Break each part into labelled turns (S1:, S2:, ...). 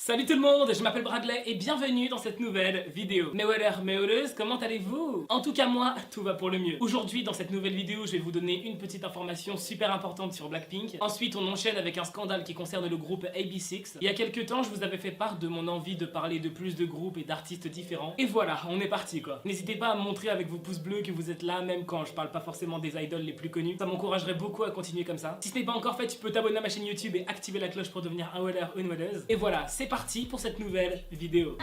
S1: Salut tout le monde, je m'appelle Bradley et bienvenue dans cette nouvelle vidéo. Mes wellers, mes welleuses, comment allez-vous? En tout cas moi, tout va pour le mieux. Aujourd'hui dans cette nouvelle vidéo, je vais vous donner une petite information super importante sur Blackpink. Ensuite on enchaîne avec un scandale qui concerne le groupe AB6. Il y a quelques temps je vous avais fait part de mon envie de parler de plus de groupes et d'artistes différents. Et voilà, on est parti quoi. N'hésitez pas à me montrer avec vos pouces bleus que vous êtes là, même quand je parle pas forcément des idoles les plus connus. Ça m'encouragerait beaucoup à continuer comme ça. Si ce n'est pas encore fait, tu peux t'abonner à ma chaîne YouTube et activer la cloche pour devenir un weller ou une welleuse. Et voilà, c'est parti pour cette nouvelle vidéo.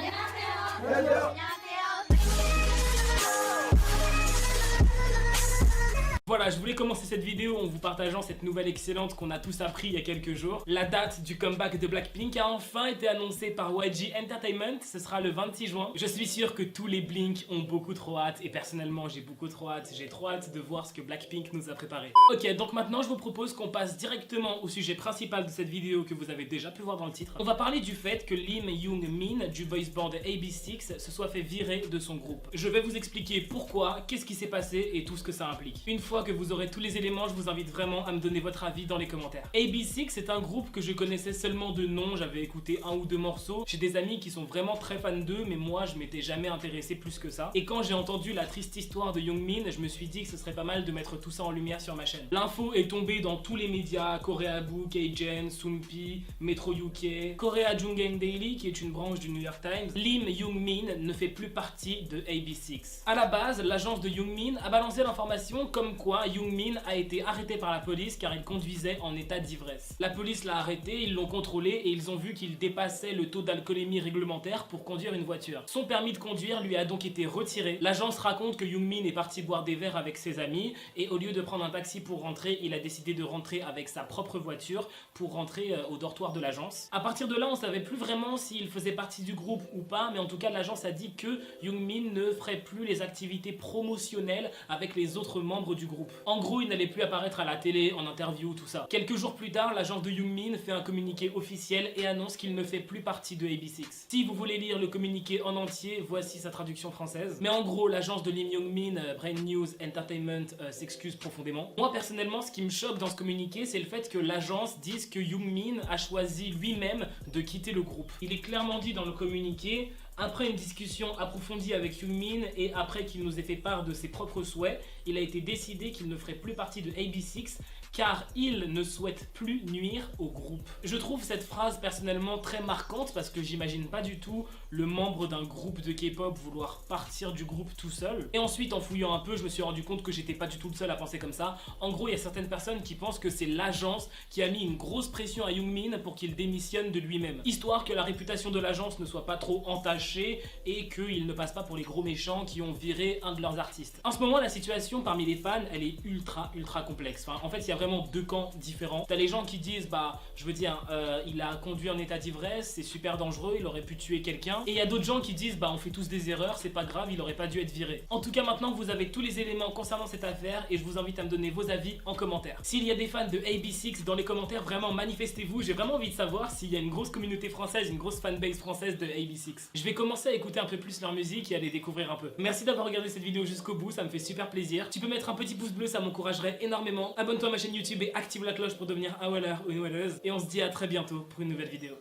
S1: Voilà, je voulais commencer cette vidéo en vous partageant cette nouvelle excellente qu'on a tous appris il y a quelques jours. La date du comeback de Blackpink a enfin été annoncée par YG Entertainment, ce sera le 26 juin. Je suis sûr que tous les Blink ont beaucoup trop hâte et personnellement j'ai beaucoup trop hâte, j'ai trop hâte de voir ce que Blackpink nous a préparé. Ok, donc maintenant je vous propose qu'on passe directement au sujet principal de cette vidéo que vous avez déjà pu voir dans le titre. On va parler du fait que Lim Young Min du boys band AB6 se soit fait virer de son groupe. Je vais vous expliquer pourquoi, qu'est-ce qui s'est passé et tout ce que ça implique. Une fois que vous aurez tous les éléments, je vous invite vraiment à me donner votre avis dans les commentaires. AB6 c'est un groupe que je connaissais seulement de nom, j'avais écouté un ou deux morceaux. J'ai des amis qui sont vraiment très fans d'eux, mais moi je m'étais jamais intéressé plus que ça. Et quand j'ai entendu la triste histoire de Youngmin, je me suis dit que ce serait pas mal de mettre tout ça en lumière sur ma chaîne. L'info est tombée dans tous les médias, Koreabu, Keijen, Soompi, Metro UK, Korea Jungeng Daily qui est une branche du New York Times. Lim Youngmin ne fait plus partie de AB6. À la base, l'agence de Youngmin a balancé l'information comme quoi Youngmin a été arrêté par la police car il conduisait en état d'ivresse. La police l'a arrêté, ils l'ont contrôlé et ils ont vu qu'il dépassait le taux d'alcoolémie réglementaire pour conduire une voiture. Son permis de conduire lui a donc été retiré. L'agence raconte que Youngmin est parti boire des verres avec ses amis et au lieu de prendre un taxi pour rentrer, il a décidé de rentrer avec sa propre voiture pour rentrer au dortoir de l'agence. À partir de là, on savait plus vraiment s'il faisait partie du groupe ou pas, mais en tout cas l'agence a dit que Youngmin ne ferait plus les activités promotionnelles avec les autres membres du groupe. En gros, il n'allait plus apparaître à la télé, en interview, tout ça. Quelques jours plus tard, l'agence de Youngmin fait un communiqué officiel et annonce qu'il ne fait plus partie de AB6. Si vous voulez lire le communiqué en entier, voici sa traduction française. Mais en gros, l'agence de Lim Youngmin, Brain News Entertainment, s'excuse profondément. Moi, personnellement, ce qui me choque dans ce communiqué, c'est le fait que l'agence dise que Youngmin a choisi lui-même de quitter le groupe. Il est clairement dit dans le communiqué: après une discussion approfondie avec Youngmin et après qu'il nous ait fait part de ses propres souhaits, il a été décidé qu'il ne ferait plus partie de AB6 car il ne souhaite plus nuire au groupe. Je trouve cette phrase personnellement très marquante parce que j'imagine pas du tout le membre d'un groupe de K-pop vouloir partir du groupe tout seul. Et ensuite, en fouillant un peu, je me suis rendu compte que j'étais pas du tout le seul à penser comme ça. En gros, il y a certaines personnes qui pensent que c'est l'agence qui a mis une grosse pression à Youngmin pour qu'il démissionne de lui-même, histoire que la réputation de l'agence ne soit pas trop entachée et qu'il ne passe pas pour les gros méchants qui ont viré un de leurs artistes. En ce moment, la situation parmi les fans, elle est ultra complexe. Enfin, en fait, il y a vraiment deux camps différents. T'as les gens qui disent, je veux dire, il a conduit en état d'ivresse, c'est super dangereux, il aurait pu tuer quelqu'un. Et il y a d'autres gens qui disent, on fait tous des erreurs, c'est pas grave, il aurait pas dû être viré. En tout cas, maintenant, vous avez tous les éléments concernant cette affaire et je vous invite à me donner vos avis en commentaire. S'il y a des fans de AB6 dans les commentaires, vraiment manifestez-vous. J'ai vraiment envie de savoir s'il y a une grosse communauté française, une grosse fanbase française de AB6. Je vais commencer à écouter un peu plus leur musique et à les découvrir un peu. Merci d'avoir regardé cette vidéo jusqu'au bout, ça me fait super plaisir. Tu peux mettre un petit pouce bleu, ça m'encouragerait énormément. Abonne-toi à ma chaîne YouTube et active la cloche pour devenir un weller ou une welleuse. Et on se dit à très bientôt pour une nouvelle vidéo.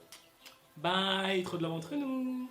S1: Bye, trop de love entre nous.